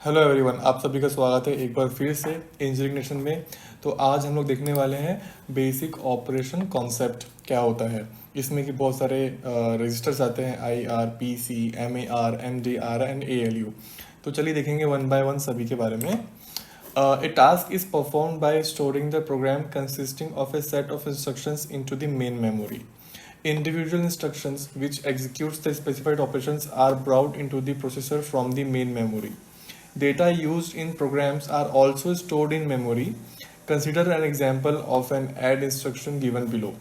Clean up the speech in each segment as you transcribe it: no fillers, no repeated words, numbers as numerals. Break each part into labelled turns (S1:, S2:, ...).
S1: Hello everyone, आप सभी का स्वागत है एक बार फिर से इंजीनियरिंग नेशन में। तो आज हम लोग देखने वाले हैं बेसिक ऑपरेशन कॉन्सेप्ट क्या होता है। इसमें कि बहुत सारे रजिस्टर्स आते हैं, I R, P C, M A R, M D R and A L U. तो चलिए देखेंगे वन बाय वन सभी के बारे में। A task is perform by storing the program consisting of a set of instructions into the main memory. Individual instructions which executes the specified operations are brought into the processor from the main memory. Data used in programs are also stored in memory. Consider an example of an add instruction given below.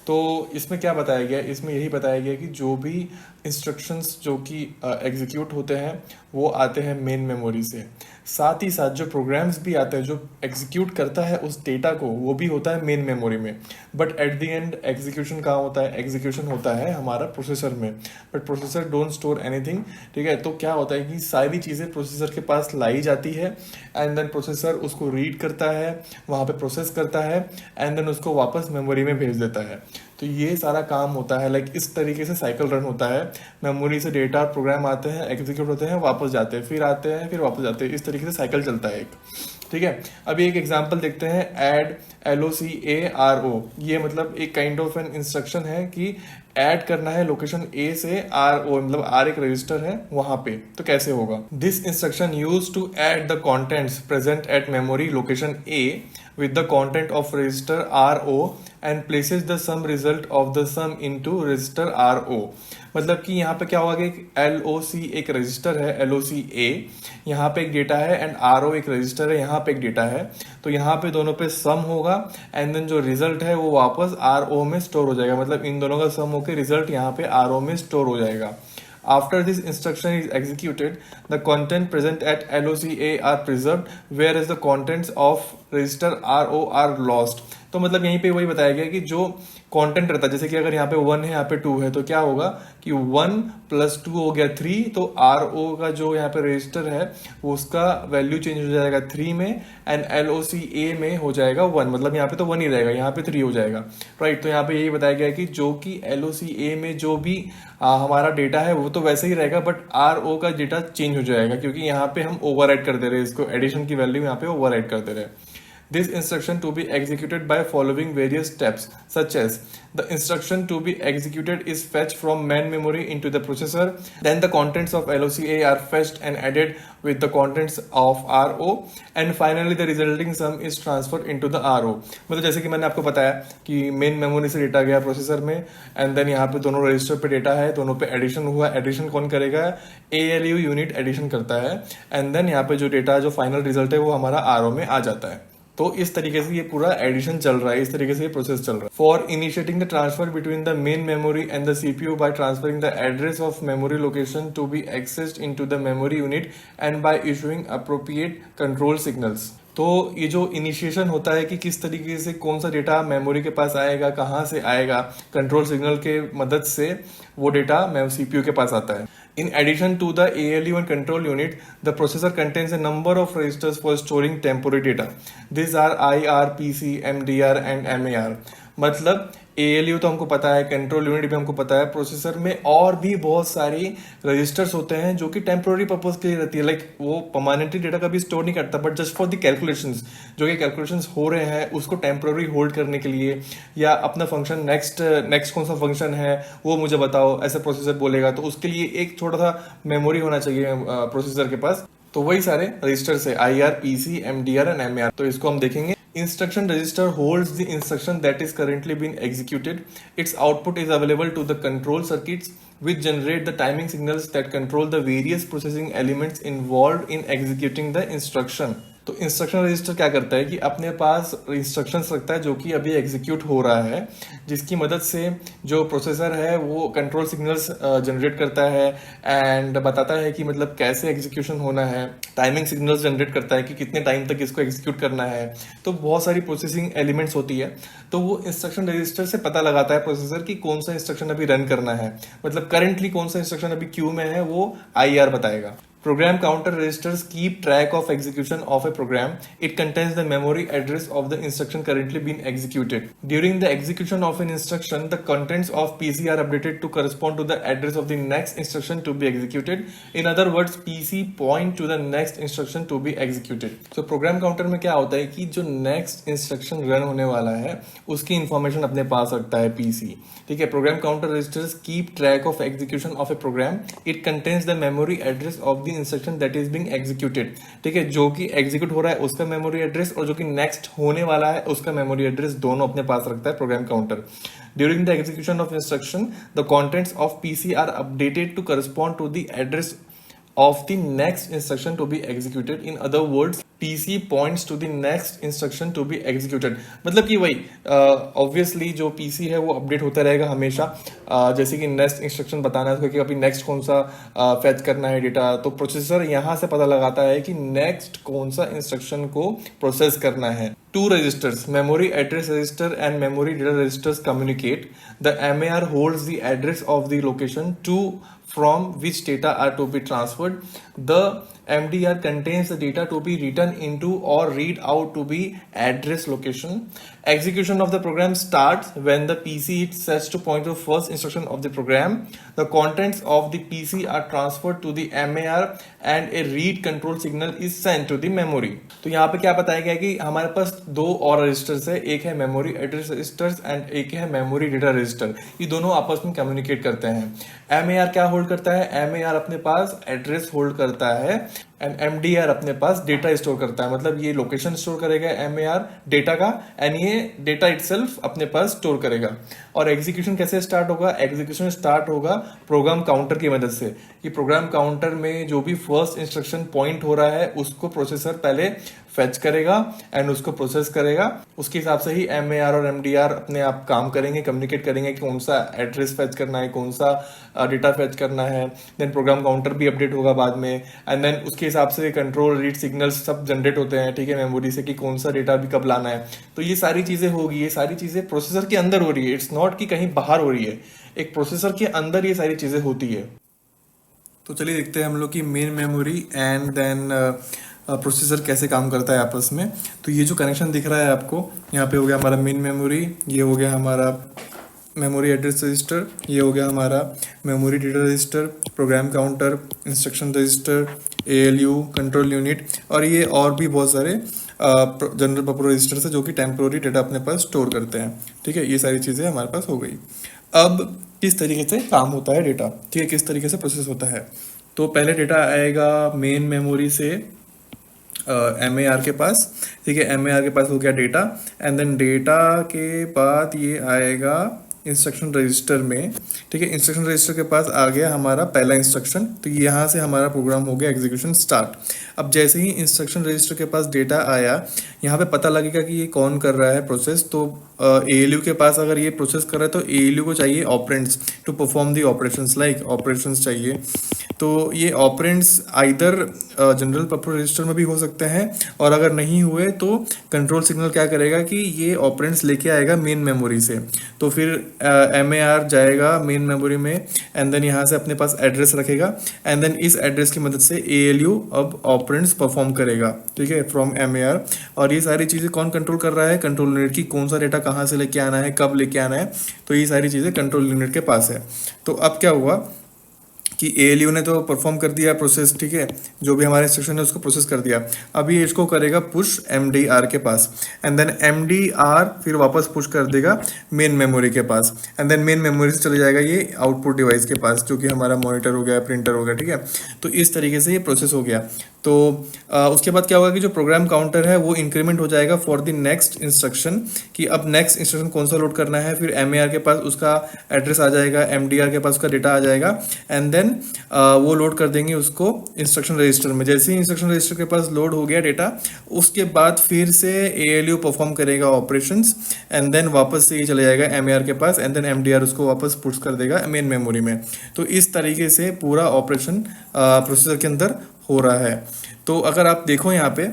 S1: तो इसमें क्या बताया गया, इसमें यही बताया गया कि जो भी इंस्ट्रक्शंस जो कि एग्जीक्यूट होते हैं वो आते हैं मेन मेमोरी से। साथ ही साथ जो प्रोग्राम्स भी आते हैं जो एग्जीक्यूट करता है उस डेटा को, वो भी होता है मेन मेमोरी में। But at the end execution कहाँ होता है? एग्जीक्यूशन होता है हमारा प्रोसेसर में। But processor don't store anything, ठीक है। तो क्या होता है कि सारी चीज़ें प्रोसेसर के पास लाई जाती है एंड देन प्रोसेसर उसको रीड करता है, वहाँ पे प्रोसेस करता है एंड देन उसको वापस मेमोरी में भेज देता है। तो ये सारा काम होता है, लाइक इस तरीके से साइकिल रन होता है। मेमोरी से डेटा प्रोग्राम आते हैं, एग्जीक्यूट होते हैं, वापस जाते हैं, फिर आते हैं, फिर वापस जाते हैं। इस तरीके से साइकिल चलता है एक, ठीक है। अभी एक एग्जांपल देखते हैं, ऐड LOCARO। ये मतलब एक काइंड ऑफ एन इंस्ट्रक्शन है कि ऐड करना है लोकेशन ए से RO, मतलब R एक रजिस्टर है वहां पे। तो कैसे होगा? This instruction use to add the contents present at memory location A with the content of register RO and places the sum result of the sum into register RO. मतलब कि यहाँ पे क्या होगा कि LOC एक रजिस्टर है, LOCA यहाँ पे एक डेटा है एंड RO एक रजिस्टर है, यहाँ पे एक डेटा है। तो यहाँ पे दोनों पे सम होगा एंड देन जो रिजल्ट है वो वापस RO में स्टोर हो जाएगा। मतलब इन दोनों का सम होकर रिजल्ट यहाँ पे RO में स्टोर हो जाएगा। After this instruction is executed, the content present at LOCA are preserved, whereas the contents of register RO are lost. तो मतलब यहीं पे वही बताया गया कि जो कंटेंट रहता है, जैसे कि अगर यहाँ पे 1 है, यहाँ पे 2 है, तो क्या होगा कि 1 + 2 हो गया 3। तो RO का जो यहाँ पे रजिस्टर है वो उसका वैल्यू चेंज हो जाएगा 3 में एंड LOCA में हो जाएगा 1। मतलब यहाँ पे तो 1 ही रहेगा, यहाँ पे 3 हो जाएगा, राइट। तो यहाँ पे यही बताया गया कि जो कि LOCA में जो भी हमारा डेटा है वो तो वैसे ही रहेगा, बट RO का डेटा चेंज हो जाएगा क्योंकि यहाँ पे हम ओवरराइट कर दे रहे हैं, इसको एडिशन की वैल्यू यहाँ पे ओवरराइट कर दे रहे हैं। This instruction to be executed by following various steps, such as the instruction to be executed is fetched from main memory into the processor. Then the contents of LOCA are fetched and added with the contents of RO. And finally the resulting sum is transferred into the RO. मतलब जैसे कि मैंने आपको बताया कि main memory से data गया processor में एंड देन यहाँ पे दोनों रजिस्टर पे डेटा है, दोनों पे एडिशन हुआ। एडिशन कौन करेगा? ALU यूनिट एडिशन करता है एंड देन यहाँ पे जो डेटा, जो फाइनल रिजल्ट है वो हमारा RO में आ जाता है। तो इस तरीके से ये पूरा एडिशन चल रहा है, इस तरीके से ये प्रोसेस चल रहा है। For initiating the transfer between the main memory and the CPU by transferring the address of memory location to be accessed into the memory unit and by issuing appropriate control signals. तो ये जो initiation होता है कि किस तरीके से कौन सा डेटा मेमोरी के पास आएगा, कहाँ से आएगा, कंट्रोल सिग्नल के मदद से वो डेटा CPU के पास आता है। In addition to the ALU and control unit, the processor contains a number of registers for storing temporary data. These are IR, PC, MDR and MAR. मतलब ALU तो हमको पता है, कंट्रोल यूनिट भी हमको पता है। प्रोसेसर में और भी बहुत सारी रजिस्टर्स होते हैं जो कि टेम्पोररी पर्पज के लिए रहती है, लाइक वो परमानेंटली डेटा कभी स्टोर नहीं करता, but just for the calculations, जो कि कैलकुलेशंस हो रहे हैं उसको टेम्पोररी होल्ड करने के लिए, या अपना फंक्शन नेक्स्ट कौन सा फंक्शन है वो मुझे बताओ, ऐसे प्रोसेसर बोलेगा। तो उसके लिए एक छोटा सा मेमोरी होना चाहिए प्रोसेसर के पास। तो वही सारे रजिस्टर्स है, IR, PC, MDR and MAR। तो इसको हम देखेंगे। Instruction register holds the instruction that is currently being executed. Its output is available to the control circuits which generate the timing signals that control the various processing elements involved in executing the instruction. तो instruction register क्या करता है कि अपने पास instructions रखता है जो कि अभी एग्जीक्यूट हो रहा है, जिसकी मदद से जो प्रोसेसर है वो कंट्रोल सिग्नल्स जनरेट करता है एंड बताता है कि मतलब कैसे एग्जीक्यूशन होना है। टाइमिंग सिग्नल्स जनरेट करता है कि कितने टाइम तक इसको एग्जीक्यूट करना है। तो बहुत सारी प्रोसेसिंग एलिमेंट्स होती है, तो वो इंस्ट्रक्शन रजिस्टर से पता लगाता है प्रोसेसर कि कौन सा इंस्ट्रक्शन अभी रन करना है। मतलब करेंटली कौन सा इंस्ट्रक्शन अभी क्यू में है वो IR बताएगा। Program counter registers keep track of execution of a program. It contains the memory address of the instruction currently being executed. During the execution of an instruction, the contents of PC are updated to correspond to the address of the next instruction to be executed. In other words, PC point to the next instruction to be executed. So program counter में क्या होता है कि जो next instruction run होने वाला है उसकी information अपने पास रखता है PC. ठीक है. Program counter registers keep track of execution of a program. It contains the memory address of instruction that is being executed. ठीक है, जो कि एग्जीक्यूट हो रहा है उसका मेमोरी एड्रेस और जो कि नेक्स्ट होने वाला है उसका मेमोरी एड्रेस दोनों अपने पास रखता है program counter. During the execution of instruction the contents of PC are updated to correspond to the address of the next instruction to be executed. In other words, PC points to the next instruction to be executed. मतलब कि वही obviously जो PC है वो update होता रहेगा हमेशा. जैसे कि नेक्स्ट इंस्ट्रक्शन बताना है उसको कि अभी नेक्स्ट कौन सा फेच करना है डेटा, तो प्रोसेसर यहाँ से पता लगाता है कि नेक्स्ट कौन सा इंस्ट्रक्शन को प्रोसेस करना है. Two registers, memory address register and memory data registers communicate. The MAR holds the address of the location to from which data are to be transferred. The MDR contains the data to be written into or read out to be address location. Execution of the program starts when the PC is set to point to first instruction of the program. The contents of the PC are transferred to the MAR and a read control signal is sent to the memory. तो यहाँ पे क्या बताया गया है कि हमारे पास दो और रजिस्टर्स है, एक है मेमोरी एड्रेस रजिस्टर्स एंड एक है मेमोरी डेटा रजिस्टर. ये दोनों आपस में कम्युनिकेट करते हैं. MAR क्या होल्ड करता है? MAR अपने पास एड्रेस होल्ड करता है एंड MDR अपने पास डेटा स्टोर करता है. मतलब ये लोकेशन स्टोर करेगा MAR डेटा का एंड ये डेटा इटसेल्फ अपने पास स्टोर करेगा. और एग्जीक्यूशन कैसे स्टार्ट होगा? एग्जीक्यूशन स्टार्ट होगा प्रोग्राम काउंटर की मदद से. ये प्रोग्राम काउंटर में जो भी फर्स्ट इंस्ट्रक्शन पॉइंट हो रहा है उसको प्रोसेसर पहले फेच करेगा एंड उसको प्रोसेस करेगा. उसके हिसाब से ही MAR और MDR अपने आप काम करेंगे, कम्युनिकेट करेंगे कि कौन सा एड्रेस फेच करना है, कौन सा डेटा फेच करना है. देन प्रोग्राम काउंटर भी अपडेट होगा बाद में एंड देन उसके हिसाब से कंट्रोल रीड सिग्नल्स सब जनरेट होते हैं. ठीक है, मेमोरी से कि कौन सा डेटा भी कब लाना है. तो ये सारी चीजें होगी, ये सारी चीजें प्रोसेसर के अंदर हो रही है. इट्स नॉट कि कहीं बाहर हो रही है, एक प्रोसेसर के अंदर ये सारी चीजें होती है. तो चलिए देखते हैं हम लोग की main memory and then processor कैसे काम करता है आपस में. तो ये जो कनेक्शन दिख रहा है आपको, यहाँ पे हो गया हमारा मेन मेमोरी, ये हो गया हमारा मेमोरी एड्रेस रजिस्टर, ये हो गया हमारा memory data register, program counter, instruction register, ALU, control unit और ये और भी बहुत सारे जनरल पर्पस रजिस्टर्स है जो कि टेम्पोररी डेटा अपने पास स्टोर करते हैं. ठीक है, ये सारी चीज़ें हमारे पास हो गई. अब किस तरीके से काम होता है डेटा, ठीक है, किस तरीके से प्रोसेस होता है. तो पहले डेटा आएगा मेन मेमोरी से MAR के पास. ठीक है, MAR के पास हो गया डेटा एंड देन डेटा के बाद ये आएगा इंस्ट्रक्शन रजिस्टर में. ठीक है, इंस्ट्रक्शन रजिस्टर के पास आ गया हमारा पहला इंस्ट्रक्शन. तो यहाँ से हमारा प्रोग्राम हो गया एग्जीक्यूशन स्टार्ट. अब जैसे ही इंस्ट्रक्शन रजिस्टर के पास डेटा आया, यहाँ पे पता लगेगा कि ये कौन कर रहा है प्रोसेस. तो ALU के पास अगर ये प्रोसेस कर रहा है तो ALU को चाहिए operands to perform the operations, like operations चाहिए. तो ये operands either general purpose register में भी हो सकते हैं और अगर नहीं हुए तो कंट्रोल सिग्नल क्या करेगा कि ये ऑपरेंड्स लेके आएगा मेन मेमोरी से. तो फिर MAR जाएगा मेन मेमोरी में एंड देन यहाँ से अपने पास एड्रेस रखेगा एंड देन इस एड्रेस की मदद से ALU अब ऑपरेंड्स परफॉर्म करेगा. ठीक है, फ्रॉम MAR. और ये सारी चीज़ें कौन कंट्रोल कर रहा है? कंट्रोल यूनिट की कौन सा डेटा कहाँ से लेके आना है, कब लेके आना है. तो ये सारी चीज़ें कंट्रोल यूनिट के पास है. तो अब क्या हुआ कि ALU ने तो परफॉर्म कर दिया प्रोसेस. ठीक है, जो भी हमारे इंस्ट्रक्शन है उसको प्रोसेस कर दिया. अभी इसको करेगा पुश MDR के पास एंड देन MDR फिर वापस पुश कर देगा मेन मेमोरी के पास एंड देन मेन मेमोरी से चले जाएगा ये आउटपुट डिवाइस के पास जो कि हमारा मॉनिटर हो गया, प्रिंटर हो गया. ठीक है, तो इस तरीके से ये प्रोसेस हो गया. तो उसके बाद क्या होगा कि जो प्रोग्राम काउंटर है वो इंक्रीमेंट हो जाएगा फॉर द नेक्स्ट इंस्ट्रक्शन कि अब नेक्स्ट इंस्ट्रक्शन कौन सा लोड करना है. फिर MAR के पास उसका एड्रेस आ जाएगा, MDR के पास उसका डेटा आ जाएगा एंड देन वो लोड कर देंगे उसको इंस्ट्रक्शन रजिस्टर में. जैसे ही इंस्ट्रक्शन रजिस्टर के पास लोड हो गया डेटा, उसके बाद फिर से ALU परफॉर्म करेगा ऑपरेशंस एंड देन वापस से ये चले जाएगा MAR के पास एंड देन MDR उसको वापस पुश कर देगा मेन मेमोरी में. तो इस तरीके से पूरा ऑपरेशन प्रोसेसर के अंदर हो रहा है. तो अगर आप देखो यहाँ पे,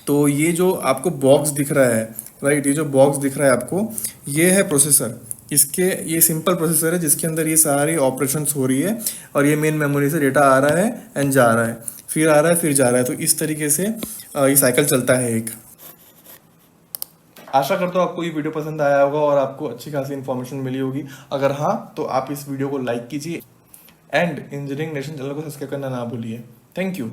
S1: तो ये जो आपको बॉक्स दिख रहा है, राइट, ये जो बॉक्स दिख रहा है आपको, ये है प्रोसेसर. इसके ये सिंपल प्रोसेसर है जिसके अंदर ये सारी ऑपरेशंस हो रही है और ये मेन मेमोरी से डेटा आ रहा है एंड जा रहा है, फिर आ रहा है फिर जा रहा है। तो इस तरीके से ये साइकिल चलता है एक। आशा करता हूँ आपको ये वीडियो पसंद आया होगा और आपको अच्छी खासी इन्फॉर्मेशन मिली होगी। अगर हाँ तो आप इस वीडियो को लाइक कीजिए एंड इंजीनियरिंग नेशन चैनल को सब्सक्राइब करना ना भूलिए। Thank you.